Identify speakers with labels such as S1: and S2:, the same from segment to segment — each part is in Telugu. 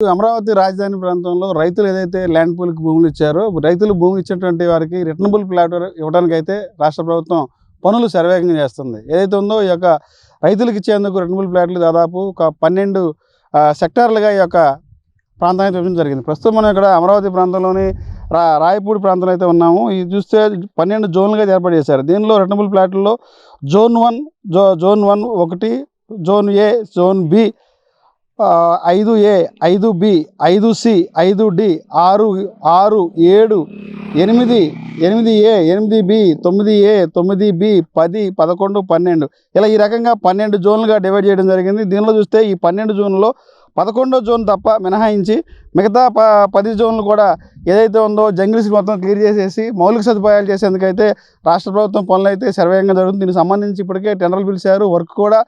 S1: అమరావతి రాజధాని ప్రాంతంలో రైతులు ఏదైతే ల్యాండ్ పూల్కి భూములు ఇచ్చారో రైతులు భూములు ఇచ్చినటువంటి వారికి రిటర్నబుల్ ప్లాట్ ఇవ్వడానికి అయితే రాష్ట్ర ప్రభుత్వం పనులు శరవేగంగా చేస్తుంది. ఏదైతే ఉందో ఈ యొక్క రైతులకు ఇచ్చేందుకు రిటర్నబుల్ ప్లాట్లు దాదాపు ఒక 12 సెక్టార్లుగా ఈ యొక్క ప్రాంతాన్ని చూపించడం జరిగింది. ప్రస్తుతం మనం ఇక్కడ అమరావతి ప్రాంతంలోని రాయపూడి ప్రాంతంలో అయితే ఉన్నాము. ఇది చూస్తే 12 జోన్లుగా ఏర్పాటు చేశారు. దీనిలో రిటర్నబుల్ ప్లాట్లలో zone 1 1, zone A, zone B 5A, 5B, 5C, 5D, 6, 6, 7, 8, 8A, 8B, 9A, 9B, 10, 11, 12 ఇలా ఈ రకంగా 12 జోన్లుగా డివైడ్ చేయడం జరిగింది. దీనిలో చూస్తే ఈ 12 జోన్లలో 11వ జోన్ తప్ప మినహాయించి మిగతా 10 జోన్లు కూడా ఏదైతే ఉందో జంగిల్స్ మొత్తం క్లియర్ చేసేసి మౌలిక సదుపాయాలు చేసేందుకైతే రాష్ట్ర ప్రభుత్వం పనులు అయితే శరవేగంగా జరుగుతుంది. దీనికి సంబంధించి ఇప్పటికే టెండర్లు పిలిచారు. వర్క్ కూడా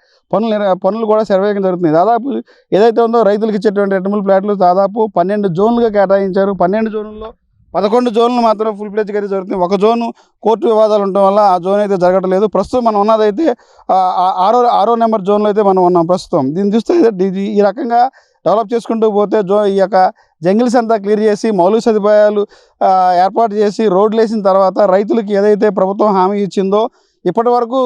S1: పనులు కూడా శరవేగంగా జరుగుతుంది. దాదాపు ఏదైతే ఉందో రైతులకు ఇచ్చేటువంటి రిటర్నబుల్ ప్లాట్లు దాదాపు 12 జోన్లుగా కేటాయించారు. 12 జోన్లలో 11 జోన్లు మాత్రం ఫుల్ ప్లేజ్గా అయితే జరుగుతుంది. ఒక జోను కోర్టు వివాదాలు ఉండటం వల్ల ఆ జోన్ అయితే జరగట్లేదు. ప్రస్తుతం మనం ఉన్నదైతే 6వ నెంబర్ జోన్లో అయితే మనం ఉన్నాం ప్రస్తుతం. దీన్ని చూస్తే ఈ రకంగా డెవలప్ చేసుకుంటూ పోతే ఈ యొక్క జంగిల్స్ అంతా క్లియర్ చేసి మౌలిక సదుపాయాలు ఏర్పాటు చేసి రోడ్లు వేసిన తర్వాత రైతులకి ఏదైతే ప్రభుత్వం హామీ ఇచ్చిందో ఇప్పటి వరకు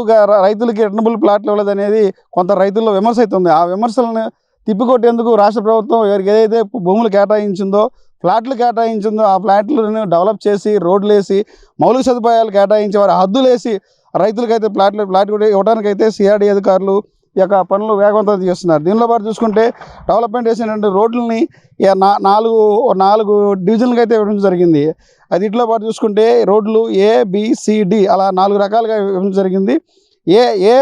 S1: రైతులకి రిటర్నబుల్ ప్లాట్లు ఇవ్వలేదనేది కొంత రైతుల్లో విమర్శ అవుతుంది. ఆ విమర్శలను తిప్పికొట్టేందుకు రాష్ట్ర ప్రభుత్వం ఎవరికి ఏదైతే భూములు కేటాయించిందో ఫ్లాట్లు కేటాయించిందో ఆ ఫ్లాట్లను డెవలప్ చేసి రోడ్లు వేసి మౌలిక సదుపాయాలు కేటాయించి వారి హద్దులు వేసి రైతులకైతే ఫ్లాట్ కూడా ఇవ్వడానికైతే సిఆర్డీ అధికారులు ఈ యొక్క పనులు వేగవంతం చేస్తున్నారు. దీనిలో పాటు చూసుకుంటే డెవలప్మెంట్ చేసినటువంటి రోడ్లని 4 డివిజన్లుగా అయితే ఇవ్వడం జరిగింది. అది ఇట్లో పాటు చూసుకుంటే రోడ్లు ABCD అలా 4 రకాలుగా ఇవ్వడం జరిగింది. ఏ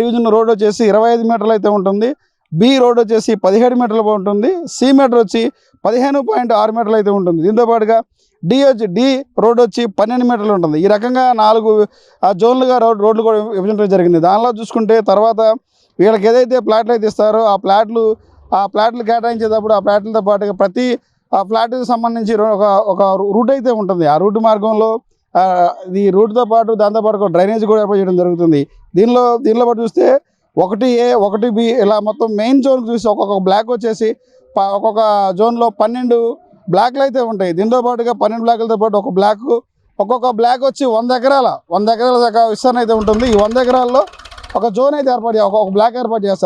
S1: డివిజన్ రోడ్ వచ్చేసి 25 మీటర్లు అయితే ఉంటుంది. బి రోడ్ వచ్చేసి 17 మీటర్లు ఉంటుంది. సి మీటర్ వచ్చి 15.6 మీటర్లు అయితే ఉంటుంది. దీంతో పాటుగా డి రోడ్ వచ్చి 12 మీటర్లు ఉంటుంది. ఈ రకంగా 4 జోన్లుగా రోడ్లు కూడా విభజించడం జరిగింది. దానిలో చూసుకుంటే తర్వాత వీళ్ళకి ఏదైతే ప్లాట్లు అయితే ఇస్తారో ఆ ప్లాట్లు కేటాయించేటప్పుడు ఆ ప్లాట్లతో పాటుగా ప్రతి ఫ్లాట్కి సంబంధించి ఒక రూట్ అయితే ఉంటుంది. ఆ రూట్ మార్గంలో ఈ రూట్తో పాటు దాంతోపాటు డ్రైనేజ్ కూడా ఏర్పాటు చేయడం జరుగుతుంది. దీనిలో పాటు చూస్తే 1A, 1B ఇలా మొత్తం మెయిన్ జోన్ చూసి ఒక్కొక్క బ్లాక్ వచ్చేసి ఒక్కొక్క జోన్లో 12 బ్లాక్లు అయితే ఉంటాయి. దీంతో పాటుగా 12 బ్లాకులతో పాటు ఒక్కొక్క బ్లాక్ వచ్చి 100 ఎకరాల దాకా విస్తరణ అయితే ఉంటుంది. ఈ 100 ఎకరాల్లో ఒక జోన్ అయితే ఒక బ్లాక్ ఏర్పాటు చేస్తారు.